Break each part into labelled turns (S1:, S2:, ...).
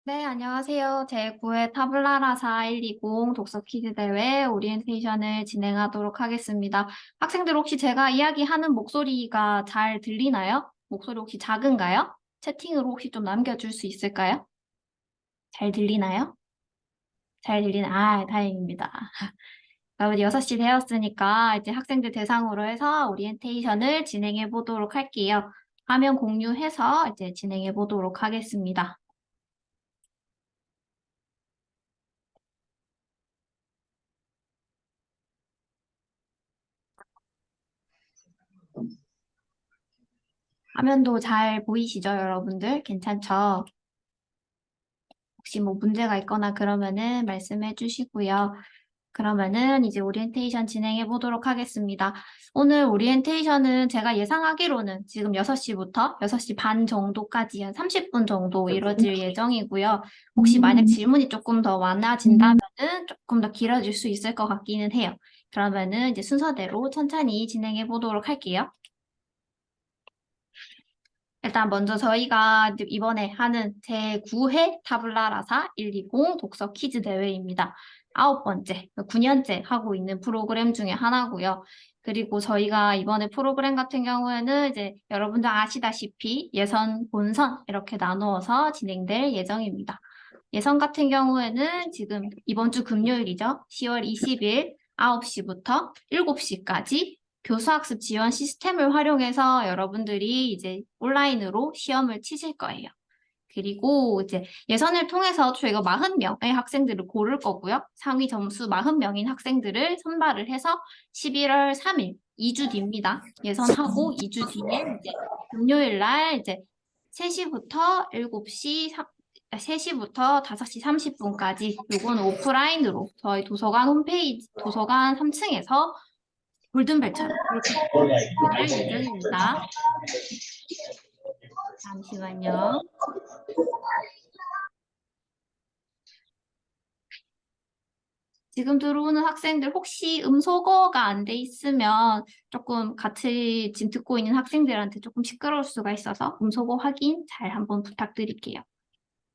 S1: 네, 안녕하세요. 제9회 타블라라사 120 독서 퀴즈 대회 오리엔테이션을 진행하도록 하겠습니다. 학생들 혹시 제가 이야기하는 목소리가 잘 들리나요? 목소리 혹시 작은가요? 채팅으로 혹시 좀 남겨줄 수 있을까요? 잘 들리나요? 다행입니다. 이제 6시 되었으니까 이제 학생들 대상으로 해서 오리엔테이션을 진행해 보도록 할게요. 화면 공유해서 이제 진행해 보도록 하겠습니다. 화면도 잘 보이시죠, 여러분들? 괜찮죠? 혹시 뭐 문제가 있거나 그러면은 말씀해 주시고요. 그러면은 이제 오리엔테이션 진행해 보도록 하겠습니다. 오늘 오리엔테이션은 제가 예상하기로는 지금 6시부터 6시 반 정도까지 한 30분 정도 이뤄질 예정이고요. 혹시 만약 질문이 조금 더 많아진다면은 조금 더 길어질 수 있을 것 같기는 해요. 그러면은 이제 순서대로 천천히 진행해 보도록 할게요. 일단 먼저 저희가 이번에 하는 제9회 타블라라사 120 독서 퀴즈 대회입니다. 9번째, 9년째 하고 있는 프로그램 중에 하나고요. 그리고 저희가 이번에 프로그램 같은 경우에는 이제 여러분들 아시다시피 예선, 본선 이렇게 나누어서 진행될 예정입니다. 예선 같은 경우에는 지금 이번 주 금요일이죠. 10월 20일 9시부터 7시까지 교수학습 지원 시스템을 활용해서 여러분들이 이제 온라인으로 시험을 치실 거예요. 그리고 이제 예선을 통해서 저희가 40명의 학생들을 고를 거고요. 상위 점수 40명인 학생들을 선발을 해서 11월 3일, 2주 뒤입니다. 예선하고 2주 뒤에 이제 금요일 날 이제 3시부터 7시, 3시부터 5시 30분까지 요거는 오프라인으로 저희 도서관 홈페이지, 도서관 3층에서 골든벨처럼 이렇게 될 예정입니다. 잠시만요. 지금 들어오는 학생들 혹시 음소거가 안 돼 있으면 조금 같이 지금 듣고 있는 학생들한테 조금 시끄러울 수가 있어서 음소거 확인 잘 한번 부탁드릴게요.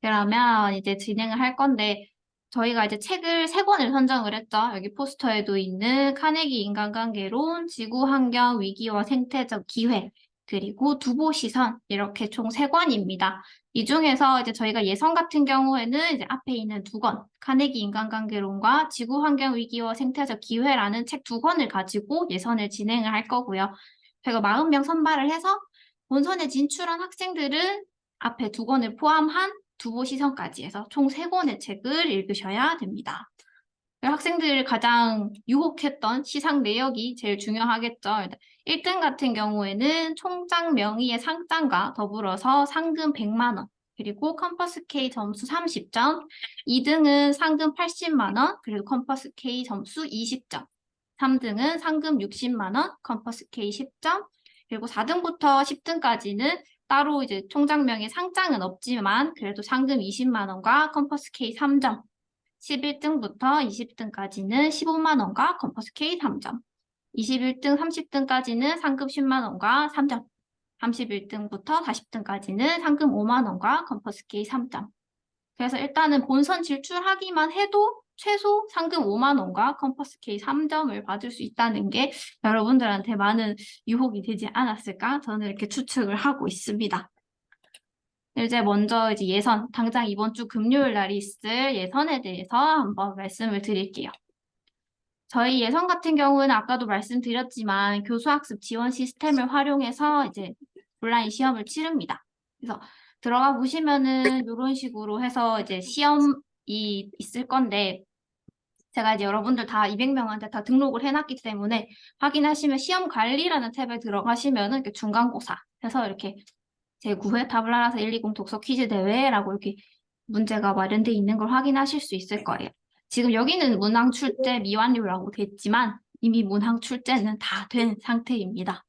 S1: 그러면 이제 진행을 할 건데 저희가 이제 책을 3권을 선정을 했죠. 여기 포스터에도 있는 카네기 인간관계론, 지구환경 위기와 생태적 기회, 그리고 두보시선 이렇게 총 3권입니다. 이 중에서 이제 저희가 예선 같은 경우에는 이제 앞에 있는 2권, 카네기 인간관계론과 지구환경 위기와 생태적 기회라는 책 2권을 가지고 예선을 진행을 할 거고요. 저희가 40명 선발을 해서 본선에 진출한 학생들은 앞에 2권을 포함한 두보 시선까지 해서 총 3권의 책을 읽으셔야 됩니다. 학생들을 가장 유혹했던 시상 내역이 제일 중요하겠죠. 1등 같은 경우에는 총장 명의의 상장과 더불어서 상금 100만 원, 그리고 컴퍼스 K 점수 30점, 2등은 상금 80만 원, 그리고 컴퍼스 K 점수 20점, 3등은 상금 60만 원, 컴퍼스 K 10점, 그리고 4등부터 10등까지는 따로 이제 총장명의 상장은 없지만 그래도 상금 20만 원과 컴퍼스 K 3점, 11등부터 20등까지는 15만 원과 컴퍼스 K 3점, 21등, 30등까지는 상금 10만 원과 3점, 31등부터 40등까지는 상금 5만 원과 컴퍼스 K 3점. 그래서 일단은 본선 진출하기만 해도 최소 상금 5만 원과 컴퍼스 K 3점을 받을 수 있다는 게 여러분들한테 많은 유혹이 되지 않았을까? 저는 이렇게 추측을 하고 있습니다. 이제 먼저 이제 예선, 당장 이번 주 금요일 날 있을 예선에 대해서 한번 말씀을 드릴게요. 저희 예선 같은 경우는 아까도 말씀드렸지만 교수학습 지원 시스템을 활용해서 이제 온라인 시험을 치릅니다. 그래서 들어가 보시면은 이런 식으로 해서 이제 시험이 있을 건데 제가 이제 여러분들 다 200명한테 다 등록을 해놨기 때문에 확인하시면 시험 관리라는 탭에 들어가시면은 이렇게 중간고사 해서 이렇게 제9회 타블라라사 120 독서 퀴즈 대회라고 이렇게 문제가 마련되어 있는 걸 확인하실 수 있을 거예요. 지금 여기는 문항 출제 미완료라고 됐지만 이미 문항 출제는 다 된 상태입니다.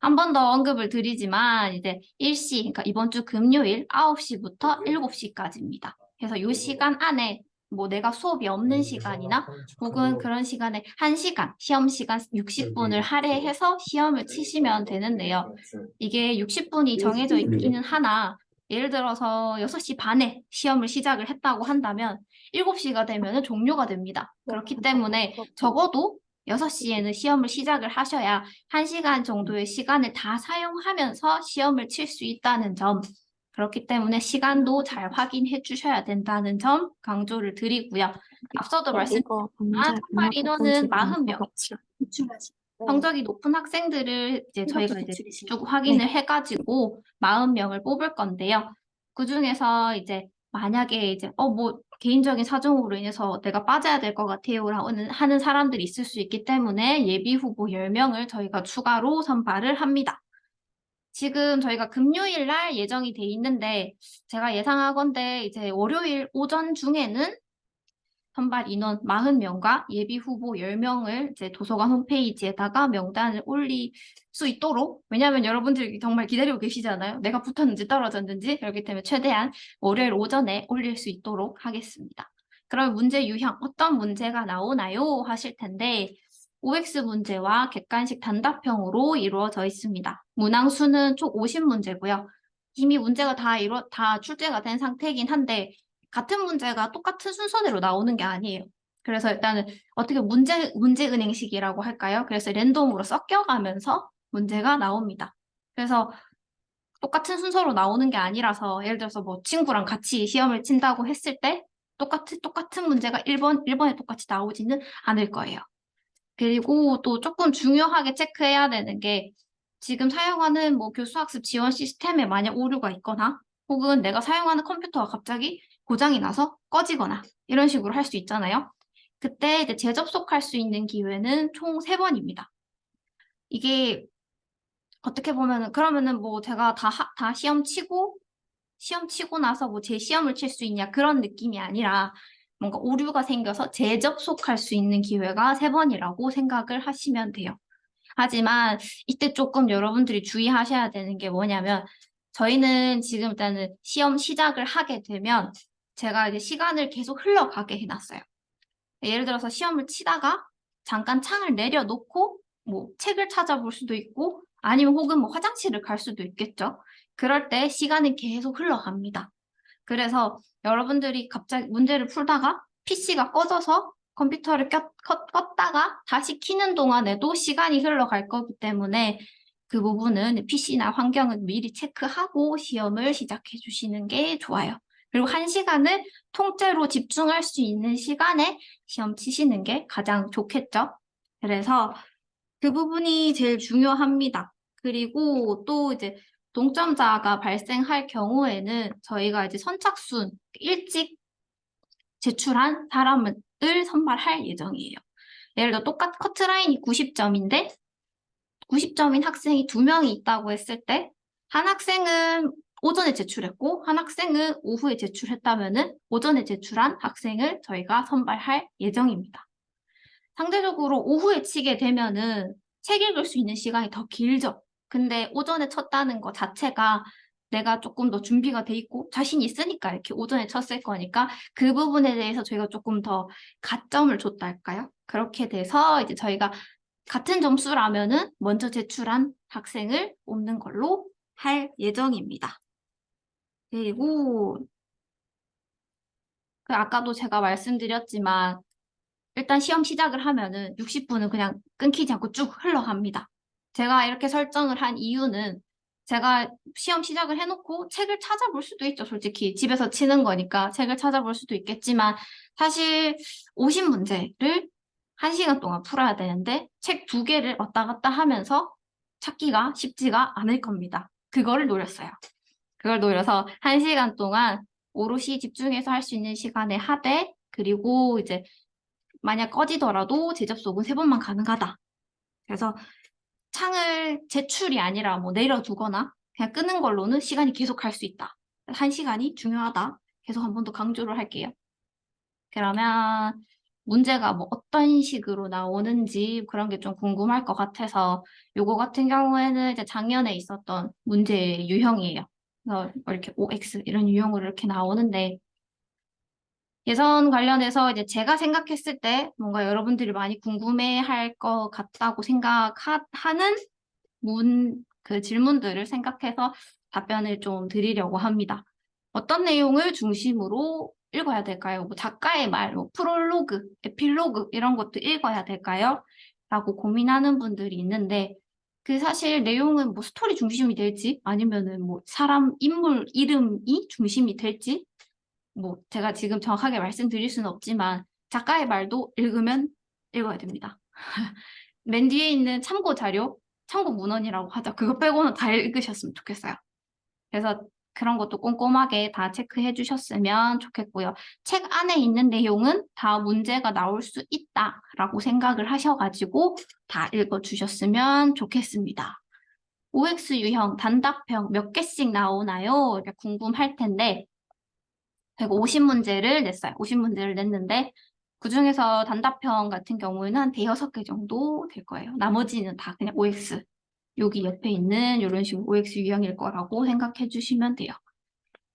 S1: 한 번 더 언급을 드리지만 이제 일시, 그러니까 이번 주 금요일 9시부터 7시까지입니다. 그래서 이 시간 안에 뭐 내가 수업이 없는 시간이나 혹은 그런 시간에 1시간, 시험 시간 60분을 할애해서 시험을 치시면 되는데요. 이게 60분이 정해져 있기는 하나 예를 들어서 6시 반에 시험을 시작을 했다고 한다면 7시가 되면 종료가 됩니다. 그렇기 때문에 적어도 6시에는 시험을 시작을 하셔야 1시간 정도의 시간을 다 사용하면서 시험을 칠 수 있다는 점, 그렇기 때문에 시간도 잘 확인해 주셔야 된다는 점 강조를 드리고요. 앞서도
S2: 이거
S1: 말씀드렸지만 선발 인원은 40명.
S2: 네.
S1: 성적이 높은 학생들을 이제 저희가 이제 쭉
S2: 네.
S1: 확인을 해가지고 40명을 뽑을 건데요. 그중에서 이제 만약에 이제 뭐 개인적인 사정으로 인해서 내가 빠져야 될 것 같아요 하는 사람들이 있을 수 있기 때문에 예비 후보 10명을 저희가 추가로 선발을 합니다. 지금 저희가 금요일 날 예정이 돼 있는데 제가 예상하건대 이제 월요일 오전 중에는 선발 인원 40명과 예비 후보 10명을 이제 도서관 홈페이지에다가 명단을 올릴 수 있도록, 왜냐하면 여러분들이 정말 기다리고 계시잖아요. 내가 붙었는지 떨어졌는지. 그렇기 때문에 최대한 월요일 오전에 올릴 수 있도록 하겠습니다. 그럼 문제 유형 어떤 문제가 나오나요? 하실 텐데 OX 문제와 객관식 단답형으로 이루어져 있습니다. 문항수는 총 50문제고요. 이미 문제가 다 출제가 된 상태이긴 한데 같은 문제가 똑같은 순서대로 나오는 게 아니에요. 그래서 일단은 어떻게 문제은행식이라고 할까요? 그래서 랜덤으로 섞여가면서 문제가 나옵니다. 그래서 똑같은 순서로 나오는 게 아니라서 예를 들어서 뭐 친구랑 같이 시험을 친다고 했을 때 똑같은 문제가 1번에 똑같이 나오지는 않을 거예요. 그리고 또 조금 중요하게 체크해야 되는 게 지금 사용하는 뭐 교수학습 지원 시스템에 만약 오류가 있거나 혹은 내가 사용하는 컴퓨터가 갑자기 고장이 나서 꺼지거나 이런 식으로 할 수 있잖아요. 그때 이제 재접속할 수 있는 기회는 총 3번입니다. 이게 어떻게 보면은 그러면은 뭐 제가 다 시험 치고 나서 뭐 재시험을 칠 수 있냐 그런 느낌이 아니라 뭔가 오류가 생겨서 재접속할 수 있는 기회가 3번이라고 생각을 하시면 돼요. 하지만 이때 조금 여러분들이 주의하셔야 되는 게 뭐냐면 저희는 지금 일단은 시험 시작을 하게 되면 제가 이제 시간을 계속 흘러가게 해놨어요. 예를 들어서 시험을 치다가 잠깐 창을 내려놓고 뭐 책을 찾아볼 수도 있고 아니면 혹은 뭐 화장실을 갈 수도 있겠죠. 그럴 때 시간이 계속 흘러갑니다. 그래서 여러분들이 갑자기 문제를 풀다가 PC가 꺼져서 컴퓨터를 껐다가 다시 키는 동안에도 시간이 흘러갈 거기 때문에 그 부분은 PC나 환경은 미리 체크하고 시험을 시작해 주시는 게 좋아요. 그리고 1시간을 통째로 집중할 수 있는 시간에 시험 치시는 게 가장 좋겠죠. 그래서 그 부분이 제일 중요합니다. 그리고 또 이제 동점자가 발생할 경우에는 저희가 이제 선착순 일찍 제출한 사람을 선발할 예정이에요. 예를 들어 커트라인이 90점인데 90점인 학생이 2명이 있다고 했을 때 한 학생은 오전에 제출했고 한 학생은 오후에 제출했다면은 오전에 제출한 학생을 저희가 선발할 예정입니다. 상대적으로 오후에 치게 되면은 책 읽을 수 있는 시간이 더 길죠. 근데 오전에 쳤다는 것 자체가 내가 조금 더 준비가 돼 있고 자신이 있으니까 이렇게 오전에 쳤을 거니까 그 부분에 대해서 저희가 조금 더 가점을 줬다 할까요? 그렇게 돼서 이제 저희가 같은 점수라면은 먼저 제출한 학생을 뽑는 걸로 할 예정입니다. 그리고 아까도 제가 말씀드렸지만 일단 시험 시작을 하면은 60분은 그냥 끊기지 않고 쭉 흘러갑니다. 제가 이렇게 설정을 한 이유는 제가 시험 시작을 해놓고 책을 찾아볼 수도 있죠. 솔직히 집에서 치는 거니까 책을 찾아볼 수도 있겠지만 사실 50문제를 1시간 동안 풀어야 되는데 책 2개를 왔다 갔다 하면서 찾기가 쉽지가 않을 겁니다. 그거를 노렸어요. 그걸 노려서 1시간 동안 오롯이 집중해서 할 수 있는 시간에 하되 그리고 이제 만약 꺼지더라도 재접속은 3번만 가능하다. 그래서 창을 제출이 아니라 뭐 내려두거나 그냥 끄는 걸로는 시간이 계속 갈 수 있다. 1시간이 중요하다. 계속 한 번 더 강조를 할게요. 그러면 문제가 뭐 어떤 식으로 나오는지 그런 게 좀 궁금할 것 같아서 요거 같은 경우에는 이제 작년에 있었던 문제 유형이에요. 그래서 이렇게 OX 이런 유형으로 이렇게 나오는데 예선 관련해서 이제 제가 생각했을 때 뭔가 여러분들이 많이 궁금해할 것 같다고 생각하는 그 질문들을 생각해서 답변을 좀 드리려고 합니다. 어떤 내용을 중심으로 읽어야 될까요? 뭐 작가의 말, 뭐 프롤로그, 에필로그 이런 것도 읽어야 될까요? 라고 고민하는 분들이 있는데 그 사실 내용은 뭐 스토리 중심이 될지 아니면은 뭐 사람, 인물 이름이 중심이 될지 뭐 제가 지금 정확하게 말씀드릴 수는 없지만 작가의 말도 읽으면 읽어야 됩니다. 맨 뒤에 있는 참고 자료, 참고 문헌이라고 하죠. 그거 빼고는 다 읽으셨으면 좋겠어요. 그래서 그런 것도 꼼꼼하게 다 체크해 주셨으면 좋겠고요. 책 안에 있는 내용은 다 문제가 나올 수 있다라고 생각을 하셔가지고 다 읽어 주셨으면 좋겠습니다. OX 유형 단답형 몇 개씩 나오나요? 이렇게 궁금할 텐데 제가 50문제를 냈어요. 50문제를 냈는데 그중에서 단답형 같은 경우에는 한 대여섯 개 정도 될 거예요. 나머지는 다 그냥 OX. 여기 옆에 있는 이런 식으로 OX 유형일 거라고 생각해 주시면 돼요.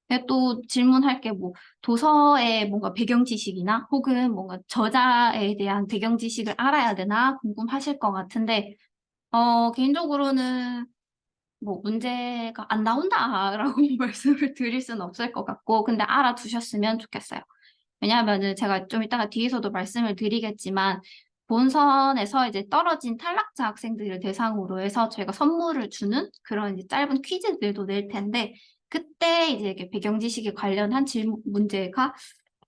S1: 근데 또 질문할 게 뭐 도서의 뭔가 배경 지식이나 혹은 뭔가 저자에 대한 배경 지식을 알아야 되나 궁금하실 것 같은데 개인적으로는 뭐 문제가 안 나온다라고 말씀을 드릴 수는 없을 것 같고 근데 알아두셨으면 좋겠어요. 왜냐하면은 제가 좀 이따가 뒤에서도 말씀을 드리겠지만 본선에서 이제 떨어진 탈락자 학생들을 대상으로 해서 저희가 선물을 주는 그런 이제 짧은 퀴즈들도 낼 텐데 그때 이제 이렇게 배경 지식에 관련한 질문 문제가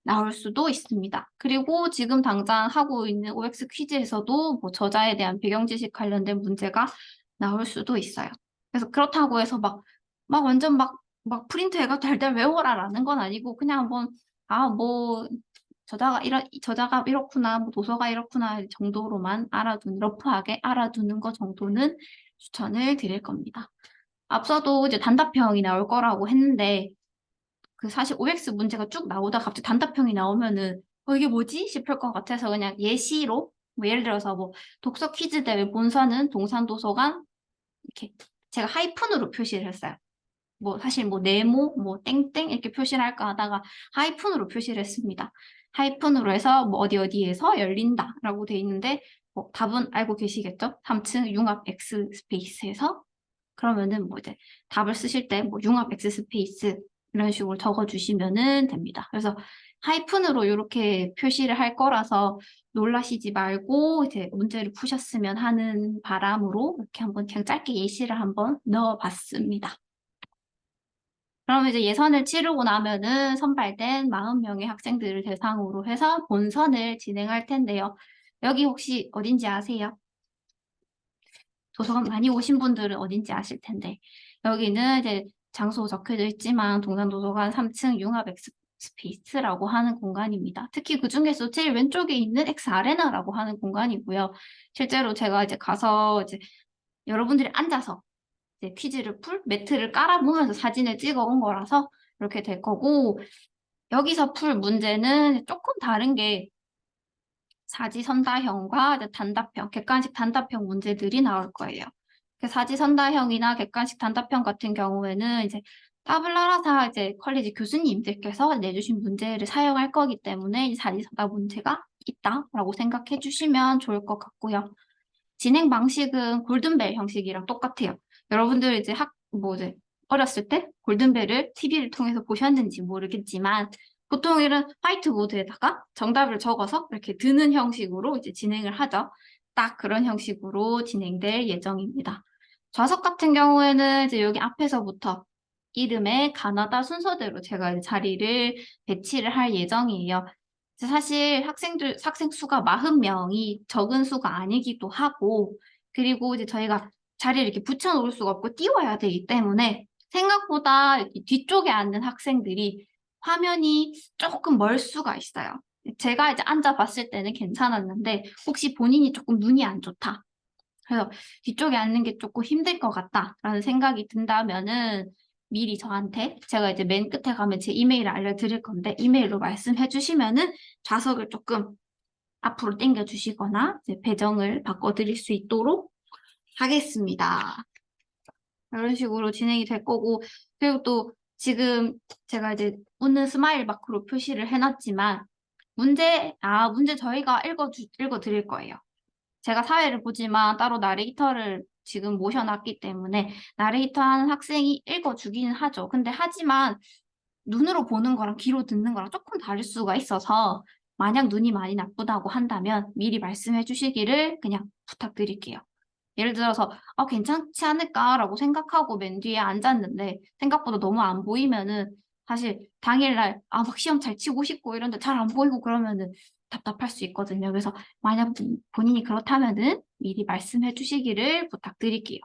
S1: 나올 수도 있습니다. 그리고 지금 당장 하고 있는 OX 퀴즈에서도 뭐 저자에 대한 배경 지식 관련된 문제가 나올 수도 있어요. 그래서 그렇다고 해서 막 완전 막 프린트해가 달달 외워라라는 건 아니고 그냥 한번 뭐 저자가 이렇구나, 뭐 도서가 이렇구나 정도로만 러프하게 알아두는 것 정도는 추천을 드릴 겁니다. 앞서도 이제 단답형이 나올 거라고 했는데 그 사실 OX 문제가 쭉 나오다 갑자기 단답형이 나오면은 이게 뭐지? 싶을 것 같아서 그냥 예시로 뭐 예를 들어서 뭐 독서 퀴즈 대회 본선은 동산도서관 이렇게 제가 하이픈으로 표시를 했어요. 뭐 사실 뭐 네모 뭐 땡땡 이렇게 표시를 할까 하다가 하이픈으로 표시를 했습니다. 하이픈으로 해서 뭐 어디 어디에서 열린다라고 돼 있는데 뭐 답은 알고 계시겠죠? 3층 융합 X 스페이스에서 그러면은 뭐 이제 답을 쓰실 때 뭐 융합 X 스페이스 이런 식으로 적어 주시면은 됩니다. 그래서 하이픈으로 이렇게 표시를 할 거라서 놀라시지 말고 이제 문제를 푸셨으면 하는 바람으로 이렇게 한번 그냥 짧게 예시를 한번 넣어 봤습니다. 그럼 이제 예선을 치르고 나면은 선발된 40명의 학생들을 대상으로 해서 본선을 진행할 텐데요. 여기 혹시 어딘지 아세요? 도서관 많이 오신 분들은 어딘지 아실 텐데. 여기는 이제 장소 적혀져 있지만 동산도서관 3층 융합 엑스페이스라고 하는 공간입니다. 특히 그 중에서 제일 왼쪽에 있는 엑스 아레나라고 하는 공간이고요. 실제로 제가 이제 가서 이제 여러분들이 앉아서 이제 퀴즈를 매트를 깔아보면서 사진을 찍어 온 거라서 이렇게 될 거고, 여기서 풀 문제는 조금 다른 게 사지선다형과 이제 단답형, 객관식 단답형 문제들이 나올 거예요. 그 사지선다형이나 객관식 단답형 같은 경우에는 이제 따블라라사 이제 컬리지 교수님들께서 내주신 문제를 사용할 거기 때문에 이 사지선다 문제가 있다라고 생각해 주시면 좋을 것 같고요. 진행 방식은 골든벨 형식이랑 똑같아요. 여러분들 이제 이제 어렸을 때 골든벨을 TV를 통해서 보셨는지 모르겠지만 보통 이런 화이트보드에다가 정답을 적어서 이렇게 드는 형식으로 이제 진행을 하죠. 딱 그런 형식으로 진행될 예정입니다. 좌석 같은 경우에는 이제 여기 앞에서부터 이름의 가나다 순서대로 제가 이제 자리를 배치를 할 예정이에요. 사실 학생 수가 40명이 적은 수가 아니기도 하고, 그리고 이제 저희가 자리를 이렇게 붙여놓을 수가 없고 띄워야 되기 때문에 생각보다 이 뒤쪽에 앉는 학생들이 화면이 조금 멀 수가 있어요. 제가 이제 앉아봤을 때는 괜찮았는데, 혹시 본인이 조금 눈이 안 좋다. 그래서 뒤쪽에 앉는 게 조금 힘들 것 같다라는 생각이 든다면은 미리 저한테 제가 이제 맨 끝에 가면 제 이메일을 알려드릴 건데 이메일로 말씀해 주시면은 좌석을 조금 앞으로 당겨 주시거나 이제 배정을 바꿔드릴 수 있도록 하겠습니다. 이런 식으로 진행이 될 거고 그리고 또 지금 제가 이제 웃는 스마일 마크로 표시를 해놨지만 문제 저희가 읽어 드릴 거예요. 제가 사회를 보지만 따로 나레이터를 지금 모셔놨기 때문에 나레이터 하는 학생이 읽어주기는 하죠. 근데 하지만 눈으로 보는 거랑 귀로 듣는 거랑 조금 다를 수가 있어서 만약 눈이 많이 나쁘다고 한다면 미리 말씀해 주시기를 그냥 부탁드릴게요. 예를 들어서 괜찮지 않을까라고 생각하고 맨 뒤에 앉았는데 생각보다 너무 안 보이면은 사실 당일날 막 시험 잘 치고 싶고 이런데 잘 안 보이고 그러면은 답답할 수 있거든요. 그래서 만약 본인이 그렇다면은 미리 말씀해 주시기를 부탁드릴게요.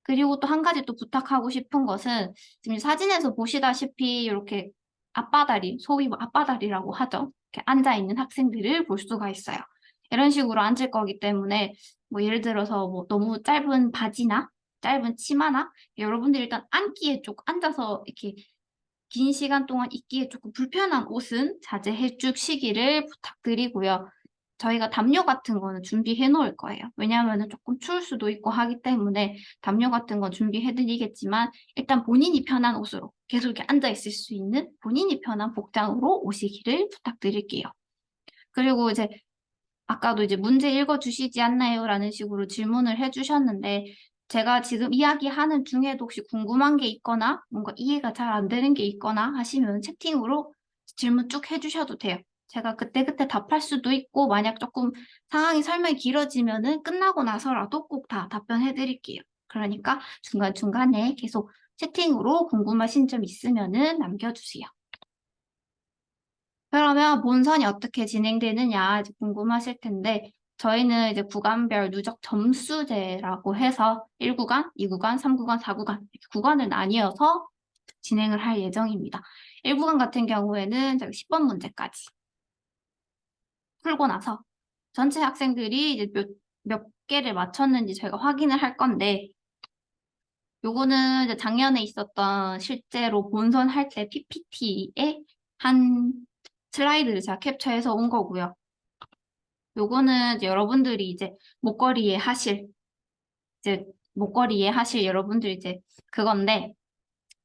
S1: 그리고 또 한 가지 또 부탁하고 싶은 것은 지금 사진에서 보시다시피 이렇게 앞바다리, 소위 뭐 앞바다리라고 하죠. 이렇게 앉아 있는 학생들을 볼 수가 있어요. 이런 식으로 앉을 거기 때문에 뭐 예를 들어서 뭐 너무 짧은 바지나 짧은 치마나 여러분들이 일단 앉기에 좀 앉아서 이렇게 긴 시간 동안 입기에 조금 불편한 옷은 자제해 주시기를 부탁드리고요. 저희가 담요 같은 거는 준비해 놓을 거예요. 왜냐하면 조금 추울 수도 있고 하기 때문에 담요 같은 건 준비해 드리겠지만 일단 본인이 편한 옷으로 계속 이렇게 앉아 있을 수 있는 본인이 편한 복장으로 오시기를 부탁드릴게요. 그리고 이제 아까도 이제 문제 읽어주시지 않나요? 라는 식으로 질문을 해주셨는데 제가 지금 이야기하는 중에도 혹시 궁금한 게 있거나 뭔가 이해가 잘 안 되는 게 있거나 하시면 채팅으로 질문 쭉 해주셔도 돼요. 제가 그때그때 답할 수도 있고 만약 조금 상황이 설명이 길어지면은 끝나고 나서라도 꼭 다 답변해 드릴게요. 그러니까 중간중간에 계속 채팅으로 궁금하신 점 있으면은 남겨주세요. 그러면 본선이 어떻게 진행되느냐 이제 궁금하실 텐데 저희는 이제 구간별 누적 점수제라고 해서 1구간, 2구간, 3구간, 4구간 이렇게 구간을 나뉘어서 진행을 할 예정입니다. 1구간 같은 경우에는 저희 10번 문제까지 풀고 나서 전체 학생들이 이제 몇 개를 맞췄는지 저희가 확인을 할 건데 요거는 이제 작년에 있었던 실제로 본선 할 때 PPT에 한 슬라이드를 제가 캡처해서 온 거고요. 요거는 이제 여러분들이 이제 목걸이에 하실 이제 목걸이에 하실 여러분들 이제 그건데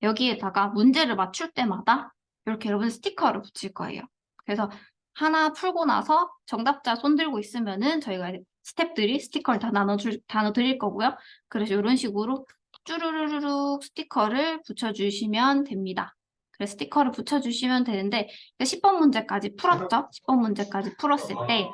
S1: 여기에다가 문제를 맞출 때마다 이렇게 여러분 스티커를 붙일 거예요. 그래서 하나 풀고 나서 정답자 손 들고 있으면은 저희가 이제 스태프들이 스티커를 다 나눠드릴 거고요. 그래서 이런 식으로 쭈루루루룩 스티커를 붙여주시면 됩니다. 그래서 스티커를 붙여주시면 되는데 10번 문제까지 풀었죠? 10번 문제까지 풀었을 때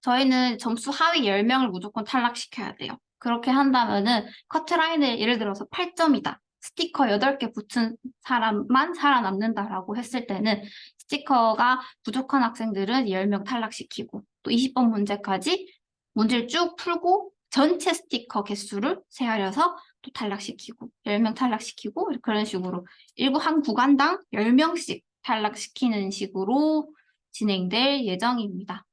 S1: 저희는 점수 하위 10명을 무조건 탈락시켜야 돼요. 그렇게 한다면은 커트라인을 예를 들어서 8점이다. 스티커 8개 붙은 사람만 살아남는다라고 했을 때는 스티커가 부족한 학생들은 10명 탈락시키고 또 20번 문제까지 문제를 쭉 풀고 전체 스티커 개수를 세하려서 또 탈락시키고 10명 탈락시키고 그런 식으로 한 구간당 10명씩 탈락시키는 식으로 진행될 예정입니다.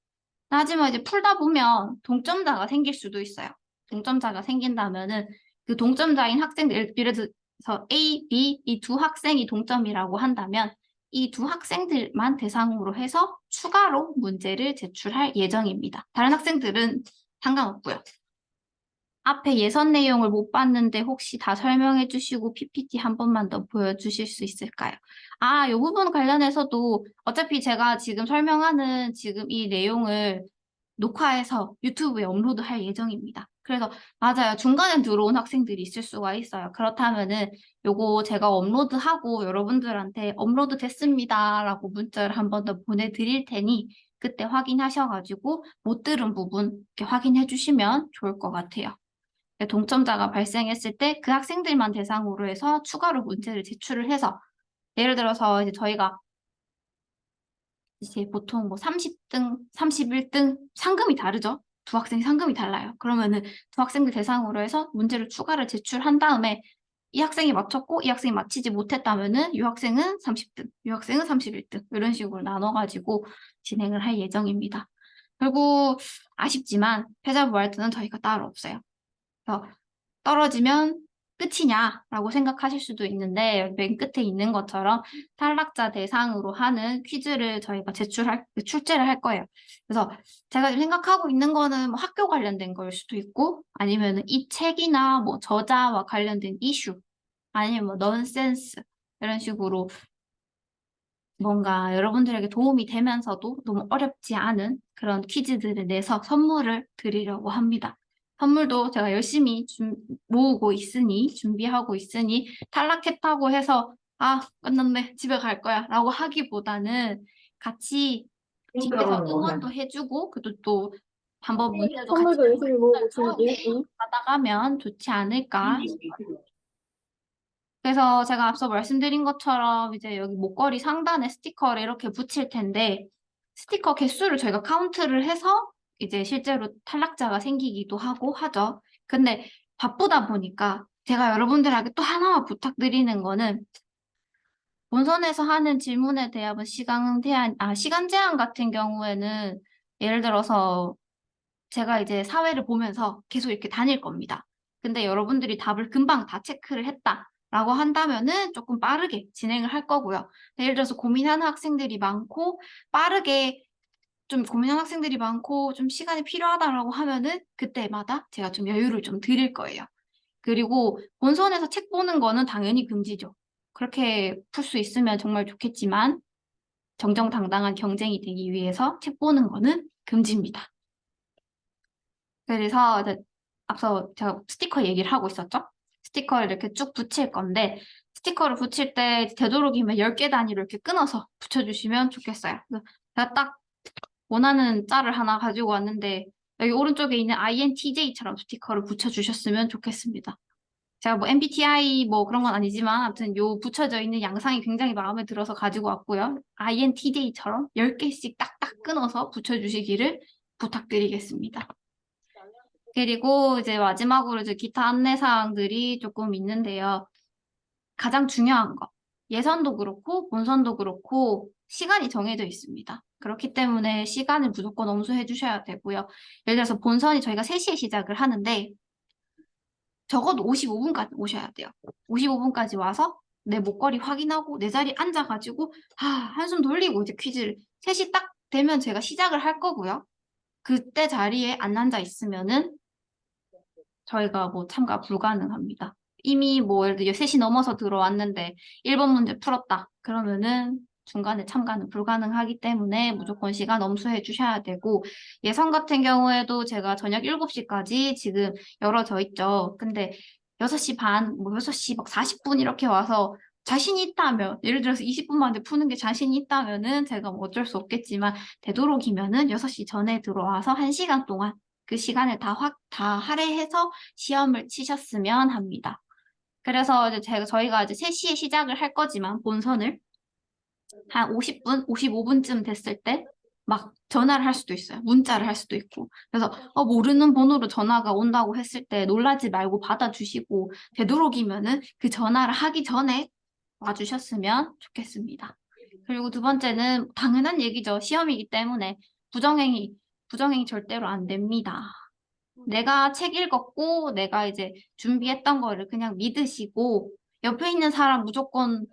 S1: 하지만 이제 풀다 보면 동점자가 생길 수도 있어요. 동점자가 생긴다면은 그 동점자인 학생들, 예를 들어서 A, B 이 두 학생이 동점이라고 한다면 이 두 학생들만 대상으로 해서 추가로 문제를 제출할 예정입니다. 다른 학생들은 상관없고요. 앞에 예선 내용을 못 봤는데 혹시 다 설명해 주시고 PPT 한 번만 더 보여주실 수 있을까요? 이 부분 관련해서도 어차피 제가 지금 설명하는 지금 이 내용을 녹화해서 유튜브에 업로드할 예정입니다. 그래서 맞아요. 중간에 들어온 학생들이 있을 수가 있어요. 그렇다면은 요거 제가 업로드하고 여러분들한테 업로드 됐습니다라고 문자를 한 번 더 보내드릴 테니 그때 확인하셔가지고 못 들은 부분 이렇게 확인해 주시면 좋을 것 같아요. 동점자가 발생했을 때 그 학생들만 대상으로 해서 추가로 문제를 제출을 해서 예를 들어서 이제 저희가 이제 보통 뭐 30등, 31등 상금이 다르죠? 두 학생 상금이 달라요. 그러면은 두 학생들 대상으로 해서 문제를 추가를 제출한 다음에 이 학생이 맞췄고 이 학생이 맞히지 못했다면은 이 학생은 30등, 이 학생은 31등 이런 식으로 나눠가지고 진행을 할 예정입니다. 그리고 아쉽지만 패자부활전은 저희가 따로 없어요. 그래서 떨어지면 끝이냐라고 생각하실 수도 있는데 맨 끝에 있는 것처럼 탈락자 대상으로 하는 퀴즈를 저희가 출제를 할 거예요. 그래서 제가 지금 생각하고 있는 거는 뭐 학교 관련된 걸 수도 있고 아니면 이 책이나 뭐 저자와 관련된 이슈 아니면 뭐 넌센스 이런 식으로 뭔가 여러분들에게 도움이 되면서도 너무 어렵지 않은 그런 퀴즈들을 내서 선물을 드리려고 합니다. 선물도 제가 열심히 모으고 있으니, 준비하고 있으니, 탈락했다고 해서, 아, 끝났네, 집에 갈 거야, 라고 하기보다는 같이 뒤에서 응원도 해주고, 그리고 또 한번 문제도 같이
S2: 선물도 열심히 모으고 준비했고.
S1: 받아가면 좋지 않을까. 그래서 제가 앞서 말씀드린 것처럼 이제 여기 목걸이 상단에 스티커를 이렇게 붙일 텐데, 스티커 개수를 저희가 카운트를 해서 이제 실제로 탈락자가 생기기도 하고 하죠. 근데 바쁘다 보니까 제가 여러분들에게 또 하나만 부탁드리는 거는 본선에서 하는 질문에 대한 시간 제한 같은 경우에는 예를 들어서 제가 이제 사회를 보면서 계속 이렇게 다닐 겁니다. 근데 여러분들이 답을 금방 다 체크를 했다라고 한다면은 조금 빠르게 진행을 할 거고요. 예를 들어서 고민하는 학생들이 많고 빠르게 좀 고민하는 학생들이 많고 좀 시간이 필요하다라고 하면은 그때마다 제가 좀 여유를 좀 드릴 거예요. 그리고 본선에서 책 보는 거는 당연히 금지죠. 그렇게 풀 수 있으면 정말 좋겠지만 정정당당한 경쟁이 되기 위해서 책 보는 거는 금지입니다. 그래서 이제 앞서 제가 스티커 얘기를 하고 있었죠? 스티커를 이렇게 쭉 붙일 건데 스티커를 붙일 때 되도록이면 10개 단위로 이렇게 끊어서 붙여주시면 좋겠어요. 그래서 제가 딱 원하는 짤을 하나 가지고 왔는데 여기 오른쪽에 있는 INTJ처럼 스티커를 붙여주셨으면 좋겠습니다. 제가 뭐 MBTI 뭐 그런 건 아니지만 아무튼 요 붙여져 있는 양상이 굉장히 마음에 들어서 가지고 왔고요. INTJ처럼 10개씩 딱딱 끊어서 붙여주시기를 부탁드리겠습니다. 그리고 이제 마지막으로 이제 기타 안내사항들이 조금 있는데요. 가장 중요한 거. 예선도 그렇고 본선도 그렇고 시간이 정해져 있습니다. 그렇기 때문에 시간을 무조건 엄수해 주셔야 되고요. 예를 들어서 본선이 저희가 3시에 시작을 하는데 적어도 55분까지 오셔야 돼요. 55분까지 와서 내 목걸이 확인하고 내 자리에 앉아가지고 한숨 돌리고 이제 퀴즈를 3시 딱 되면 제가 시작을 할 거고요. 그때 자리에 안 앉아 있으면은 저희가 뭐 참가 불가능합니다. 이미 뭐 예를 들어 3시 넘어서 들어왔는데 1번 문제 풀었다. 그러면은 중간에 참가는 불가능하기 때문에 무조건 시간 엄수해 주셔야 되고 예선 같은 경우에도 제가 저녁 7시까지 지금 열어져 있죠. 근데 6시 반, 뭐 6시 막 40분 이렇게 와서 자신이 있다면 예를 들어서 20분 만에 푸는 게 자신이 있다면은 제가 뭐 어쩔 수 없겠지만 되도록이면은 6시 전에 들어와서 1시간 동안 그 시간을 다 할애해서 시험을 치셨으면 합니다. 그래서 이제 저희가 이제 3시에 시작을 할 거지만 본선을 한 50분, 55분쯤 됐을 때 막 전화를 할 수도 있어요. 문자를 할 수도 있고. 그래서 모르는 번호로 전화가 온다고 했을 때 놀라지 말고 받아주시고 되도록이면은 그 전화를 하기 전에 와주셨으면 좋겠습니다. 그리고 두 번째는 당연한 얘기죠. 시험이기 때문에 부정행위 절대로 안 됩니다. 내가 책 읽었고, 내가 이제 준비했던 거를 그냥 믿으시고, 옆에 있는 사람 무조건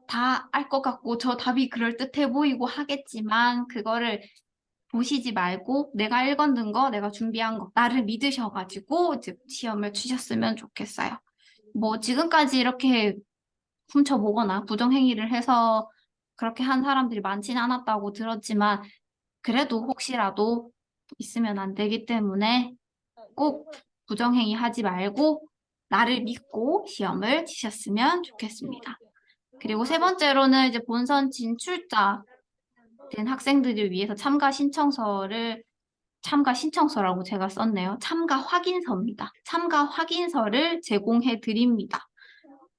S1: 다 알 것 같고, 저 답이 그럴듯해 보이고 하겠지만, 그거를 보시지 말고, 내가 읽었는 거, 내가 준비한 거, 나를 믿으셔가지고, 이제 시험을 치셨으면 좋겠어요. 뭐, 지금까지 이렇게 훔쳐보거나 부정행위를 해서 그렇게 한 사람들이 많지는 않았다고 들었지만, 그래도 혹시라도 있으면 안 되기 때문에 꼭 부정행위 하지 말고 나를 믿고 시험을 치셨으면 좋겠습니다. 그리고 세 번째로는 이제 본선 진출자 된 학생들을 위해서 참가 신청서라고 제가 썼네요. 참가 확인서입니다. 참가 확인서를 제공해 드립니다.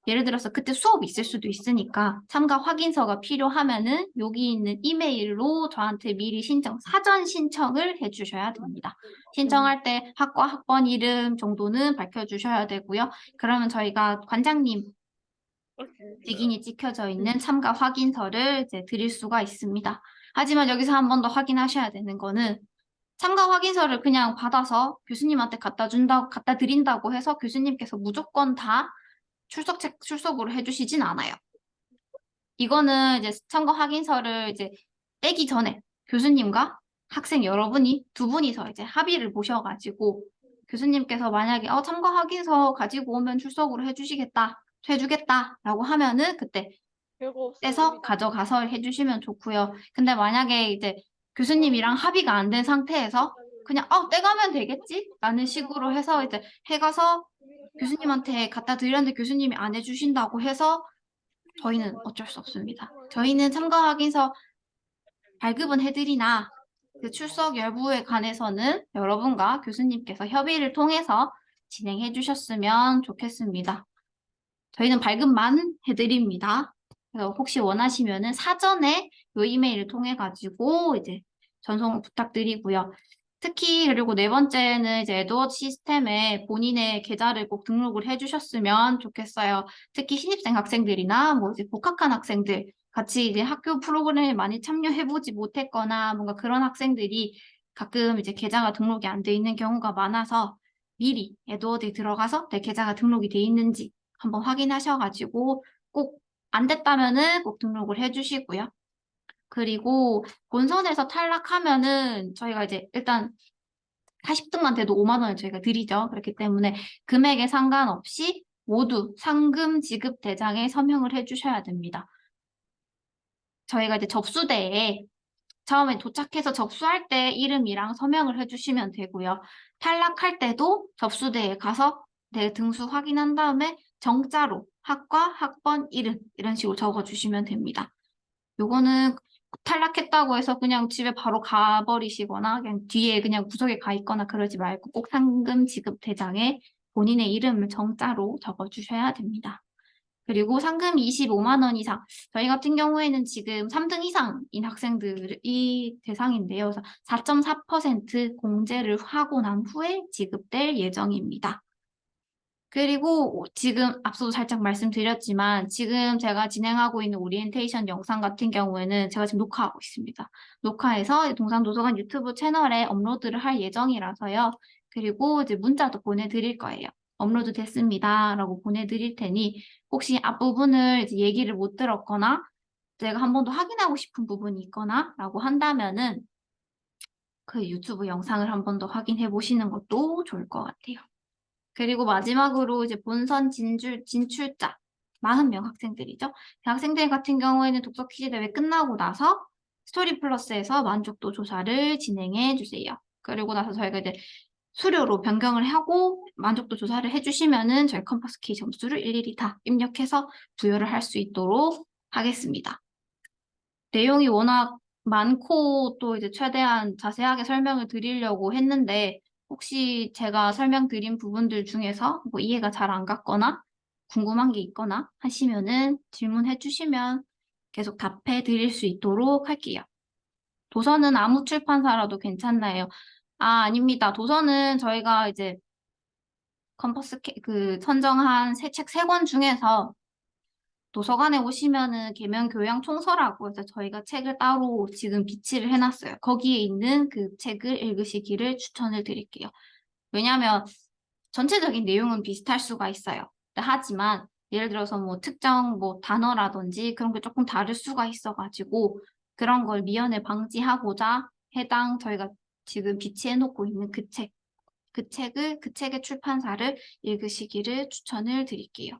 S1: 예를 들어서 그때 수업이 있을 수도 있으니까 참가 확인서가 필요하면은 여기 있는 이메일로 저한테 미리 사전 신청을 해주셔야 됩니다. 신청할 때 학과 학번 이름 정도는 밝혀주셔야 되고요. 그러면 저희가 관장님 직인이 찍혀져 있는 참가 확인서를 이제 드릴 수가 있습니다. 하지만 여기서 한 번 더 확인하셔야 되는 거는 참가 확인서를 그냥 받아서 교수님한테 갖다 드린다고 해서 교수님께서 무조건 다 출석으로 해주시진 않아요. 이거는 이제 참가 확인서를 이제 떼기 전에 교수님과 학생 여러분이 두 분이서 이제 합의를 보셔가지고 교수님께서 만약에 참가 확인서 가지고 오면 출석으로 해주겠다라고 하면은 그때 떼서 가져가서 해주시면 좋고요. 근데 만약에 이제 교수님이랑 합의가 안 된 상태에서 그냥 떼가면 되겠지? 라는 식으로 해서 이제 해가서 교수님한테 갖다 드렸는데 교수님이 안 해주신다고 해서 저희는 어쩔 수 없습니다. 저희는 참가 확인서 발급은 해드리나 그 출석 여부에 관해서는 여러분과 교수님께서 협의를 통해서 진행해 주셨으면 좋겠습니다. 저희는 발급만 해드립니다. 그래서 혹시 원하시면은 사전에 요 이메일을 통해 가지고 이제 전송을 부탁드리고요. 특히 그리고 네 번째는 이제 에드워드 시스템에 본인의 계좌를 꼭 등록을 해주셨으면 좋겠어요. 특히 신입생 학생들이나 뭐 이제 복학한 학생들 같이 이제 학교 프로그램에 많이 참여해보지 못했거나 뭔가 그런 학생들이 가끔 이제 계좌가 등록이 안 돼 있는 경우가 많아서 미리 에드워드에 들어가서 내 계좌가 등록이 돼 있는지 한번 확인하셔가지고 꼭 안 됐다면은 꼭 등록을 해주시고요. 그리고 본선에서 탈락하면은 저희가 이제 일단 40등만 돼도 5만 원을 저희가 드리죠. 그렇기 때문에 금액에 상관없이 모두 상금 지급 대장에 서명을 해주셔야 됩니다. 저희가 이제 접수대에 처음에 도착해서 접수할 때 이름이랑 서명을 해주시면 되고요. 탈락할 때도 접수대에 가서 내 등수 확인한 다음에 정자로 학과, 학번, 이름 이런 식으로 적어주시면 됩니다. 요거는 탈락했다고 해서 그냥 집에 바로 가버리시거나 그냥 뒤에 그냥 구석에 가 있거나 그러지 말고 꼭 상금 지급 대장에 본인의 이름을 정자로 적어주셔야 됩니다. 그리고 상금이 25만 원 이상. 저희 같은 경우에는 지금 3등 이상인 학생들이 대상인데요. 그래서 4.4% 공제를 하고 난 후에 지급될 예정입니다. 그리고 지금 앞서도 살짝 말씀드렸지만 지금 제가 진행하고 있는 오리엔테이션 영상 같은 경우에는 제가 지금 녹화하고 있습니다. 녹화해서 동산도서관 유튜브 채널에 업로드를 할 예정이라서요. 그리고 이제 문자도 보내드릴 거예요. 업로드 됐습니다. 라고 보내드릴 테니 혹시 앞부분을 이제 얘기를 못 들었거나 제가 한 번 더 확인하고 싶은 부분이 있거나 라고 한다면은 그 유튜브 영상을 한 번 더 확인해 보시는 것도 좋을 것 같아요. 그리고 마지막으로 이제 본선 진출자 40명 학생들이죠. 그 학생들 같은 경우에는 독서 퀴즈 대회 끝나고 나서 스토리 플러스에서 만족도 조사를 진행해 주세요. 그리고 나서 저희가 이제 수료로 변경을 하고 만족도 조사를 해주시면은 저희 컴퍼스 K 점수를 일일이 다 입력해서 부여를 할 수 있도록 하겠습니다. 내용이 워낙 많고 또 이제 최대한 자세하게 설명을 드리려고 했는데 혹시 제가 설명드린 부분들 중에서 뭐 이해가 잘 안 갔거나 궁금한 게 있거나 하시면은 질문해 주시면 계속 답해 드릴 수 있도록 할게요. 도서는 아무 출판사라도 괜찮나요? 아닙니다. 도서는 저희가 이제 그 선정한 책 세 권 중에서 도서관에 오시면은 개명 교양 총서라고 해서 저희가 책을 따로 지금 비치를 해놨어요. 거기에 있는 그 책을 읽으시기를 추천을 드릴게요. 왜냐하면 전체적인 내용은 비슷할 수가 있어요. 하지만 예를 들어서 뭐 특정 뭐 단어라든지 그런 게 조금 다를 수가 있어가지고 그런 걸 미연에 방지하고자 해당 저희가 지금 비치해놓고 있는 그 책의 출판사를 읽으시기를 추천을 드릴게요.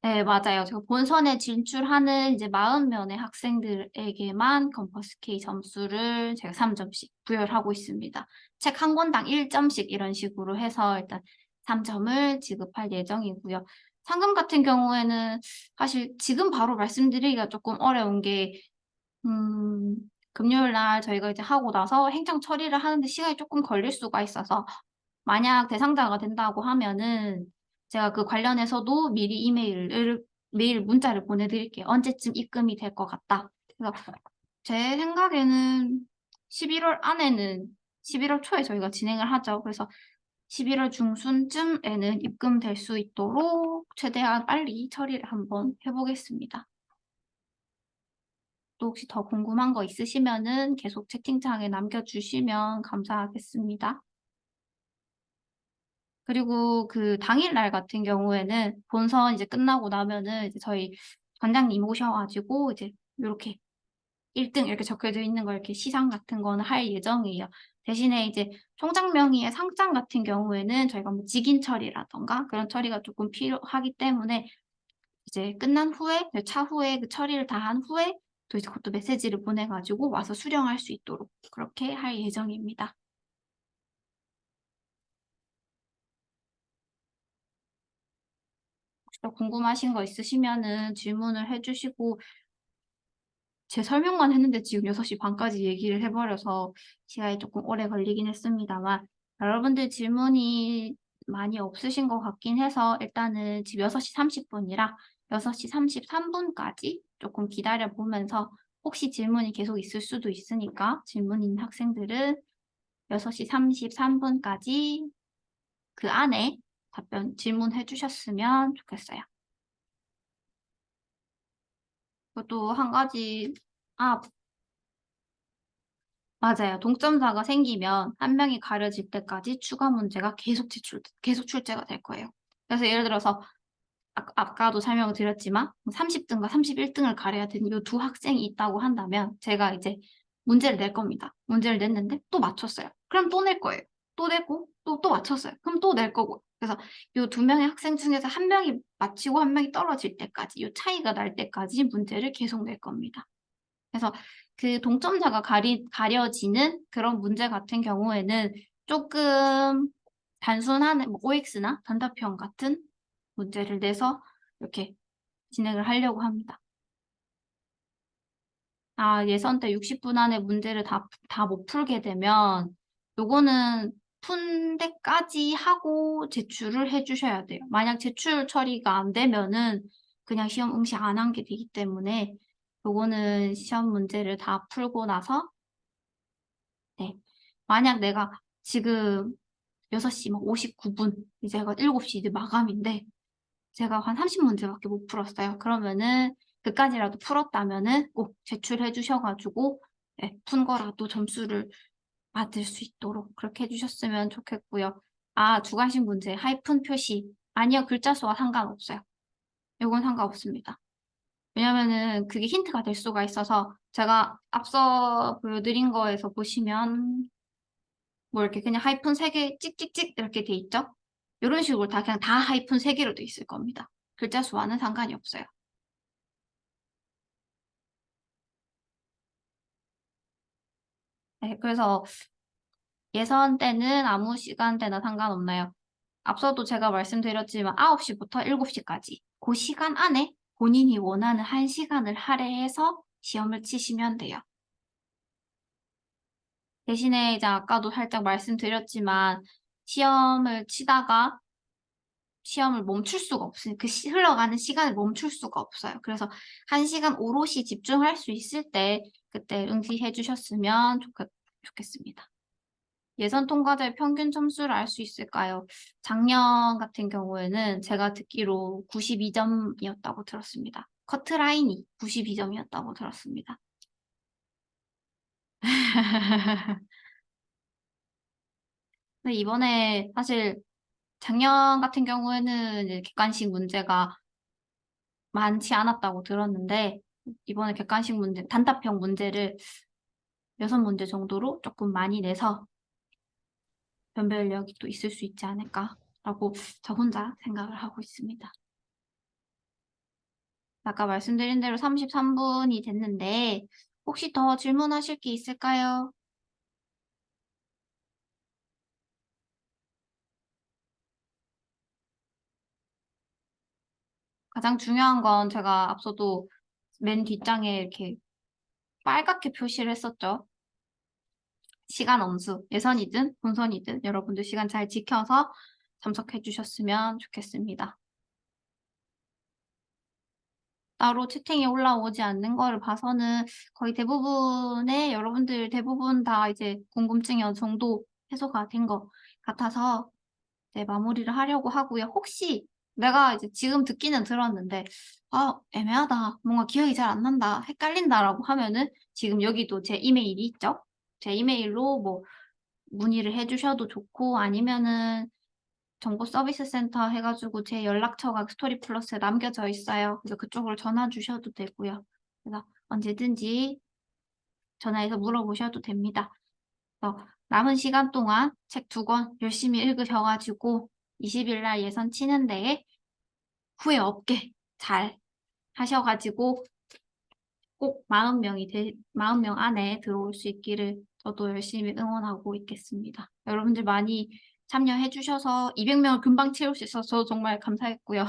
S1: 네, 맞아요. 제가 본선에 진출하는 이제 40명의 학생들에게만 컴퍼스 K 점수를 제가 3점씩 부여를 하고 있습니다. 책 한 권당 1점씩 이런 식으로 해서 일단 3점을 지급할 예정이고요. 상금 같은 경우에는 사실 지금 바로 말씀드리기가 조금 어려운 게, 음, 금요일 날 저희가 이제 하고 나서 행정 처리를 하는데 시간이 조금 걸릴 수가 있어서 만약 대상자가 된다고 하면은 제가 그 관련해서도 미리 메일 문자를 보내드릴게요. 언제쯤 입금이 될 것 같다. 그래서 제 생각에는 11월 안에는 11월 초에 저희가 진행을 하죠. 그래서 11월 중순쯤에는 입금될 수 있도록 최대한 빨리 처리를 한번 해보겠습니다. 또 혹시 더 궁금한 거 있으시면은 계속 채팅창에 남겨주시면 감사하겠습니다. 그리고 그 당일날 같은 경우에는 본선 이제 끝나고 나면은 이제 저희 관장님 오셔가지고 이제 이렇게 1등 이렇게 적혀져 있는 걸 이렇게 시상 같은 거는 할 예정이에요. 대신에 이제 총장 명의의 상장 같은 경우에는 저희가 뭐 직인 처리라던가 그런 처리가 조금 필요하기 때문에 이제 끝난 후에 차후에 그 처리를 다 한 후에 또 이제 그것도 메시지를 보내가지고 와서 수령할 수 있도록 그렇게 할 예정입니다. 또 궁금하신 거 있으시면은 질문을 해주시고, 제 설명만 했는데 지금 6시 반까지 얘기를 해버려서 시간이 조금 오래 걸리긴 했습니다만, 여러분들 질문이 많이 없으신 것 같긴 해서 일단은 지금 6시 30분이라 6시 33분까지 조금 기다려 보면서 혹시 질문이 계속 있을 수도 있으니까 질문 있는 학생들은 6시 33분까지 그 안에 질문해 주셨으면 좋겠어요. 그것도 한 가지, 아, 맞아요. 동점자가 생기면 한 명이 가려질 때까지 추가 문제가 계속 출제가 될 거예요. 그래서 예를 들어서 아까도 설명을 드렸지만 30등과 31등을 가려야 되는 이 두 학생이 있다고 한다면 제가 이제 문제를 낼 겁니다. 문제를 냈는데 또 맞췄어요. 그럼 또 낼 거예요. 또 내고 또 맞췄어요. 그럼 또 낼 거고. 그래서 이 두 명의 학생 중에서 한 명이 맞히고 한 명이 떨어질 때까지 이 차이가 날 때까지 문제를 계속 낼 겁니다. 그래서 그 동점자가 가려지는 그런 문제 같은 경우에는 조금 단순한 뭐 OX나 단답형 같은 문제를 내서 이렇게 진행을 하려고 합니다. 예선 때 60분 안에 문제를 다 못 풀게 되면 요거는 푼 데까지 하고 제출을 해주셔야 돼요. 만약 제출 처리가 안 되면은 그냥 시험 응시 안 한 게 되기 때문에 요거는 시험 문제를 다 풀고 나서 네. 만약 내가 지금 6시 막 59분, 이제 7시 이제 마감인데, 제가 한 30문제밖에 못 풀었어요. 그러면은, 그까지라도 풀었다면은 꼭 제출해 주셔가지고, 네, 푼 거라도 점수를 받을 수 있도록 그렇게 해주셨으면 좋겠고요. 주관식 문제, 하이픈 표시. 아니요, 글자 수와 상관없어요. 이건 상관없습니다. 왜냐면은 그게 힌트가 될 수가 있어서, 제가 앞서 보여드린 거에서 보시면, 뭐 이렇게 그냥 하이픈 3개 찍찍찍 이렇게 돼 있죠? 이런 식으로 그냥 다 하이픈 3개로 돼 있을 겁니다. 글자 수와는 상관이 없어요. 네, 그래서 예선 때는 아무 시간대나 상관없나요? 앞서도 제가 말씀드렸지만 9시부터 7시까지 그 시간 안에 본인이 원하는 1시간을 할애해서 시험을 치시면 돼요. 대신에 이제 아까도 살짝 말씀드렸지만 시험을 치다가 시험을 멈출 수가 없으니 흘러가는 시간을 멈출 수가 없어요. 그래서 1시간 오롯이 집중할 수 있을 때 그때 응시해 주셨으면 좋겠습니다. 예선 통과자의 평균 점수를 알 수 있을까요? 작년 같은 경우에는 제가 듣기로 92점이었다고 들었습니다. 커트라인이 92점이었다고 들었습니다. 근데 이번에 사실 작년 같은 경우에는 이제 객관식 문제가 많지 않았다고 들었는데 이번에 객관식 문제, 단답형 문제를 6문제 정도로 조금 많이 내서 변별력이 또 있을 수 있지 않을까라고 저 혼자 생각을 하고 있습니다. 아까 말씀드린 대로 33분이 됐는데 혹시 더 질문하실 게 있을까요? 가장 중요한 건 제가 앞서도 맨 뒷장에 이렇게 빨갛게 표시를 했었죠. 시간 엄수, 예선이든 본선이든 여러분들 시간 잘 지켜서 참석해 주셨으면 좋겠습니다. 따로 채팅이 올라오지 않는 거를 봐서는 거의 대부분의 여러분들 대부분 다 이제 궁금증이 어느 정도 해소가 된 것 같아서 이제 마무리를 하려고 하고요. 혹시 내가 이제 지금 듣기는 들었는데 애매하다. 뭔가 기억이 잘 안 난다. 헷갈린다라고 하면은 지금 여기도 제 이메일이 있죠? 제 이메일로 뭐 문의를 해주셔도 좋고 아니면은 정보 서비스 센터 해가지고 제 연락처가 스토리 플러스에 남겨져 있어요. 그래서 그쪽으로 전화 주셔도 되고요. 그래서 언제든지 전화해서 물어보셔도 됩니다. 그래서 남은 시간 동안 책 2권 열심히 읽으셔가지고 20일 날 예선 치는데 후회 없게 잘 하셔가지고 꼭 40명 안에 들어올 수 있기를 저도 열심히 응원하고 있겠습니다. 여러분들 많이 참여해 주셔서 200명을 금방 채울 수 있어서 정말 감사했고요.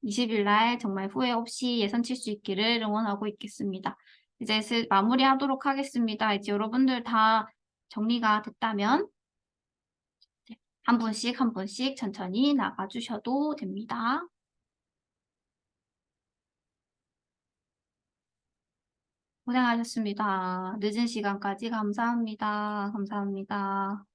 S1: 20일 날 정말 후회 없이 예선 칠 수 있기를 응원하고 있겠습니다. 이제 마무리하도록 하겠습니다. 이제 여러분들 다 정리가 됐다면 한 분씩 한 분씩 천천히 나가 주셔도 됩니다. 고생하셨습니다. 늦은 시간까지 감사합니다. 감사합니다.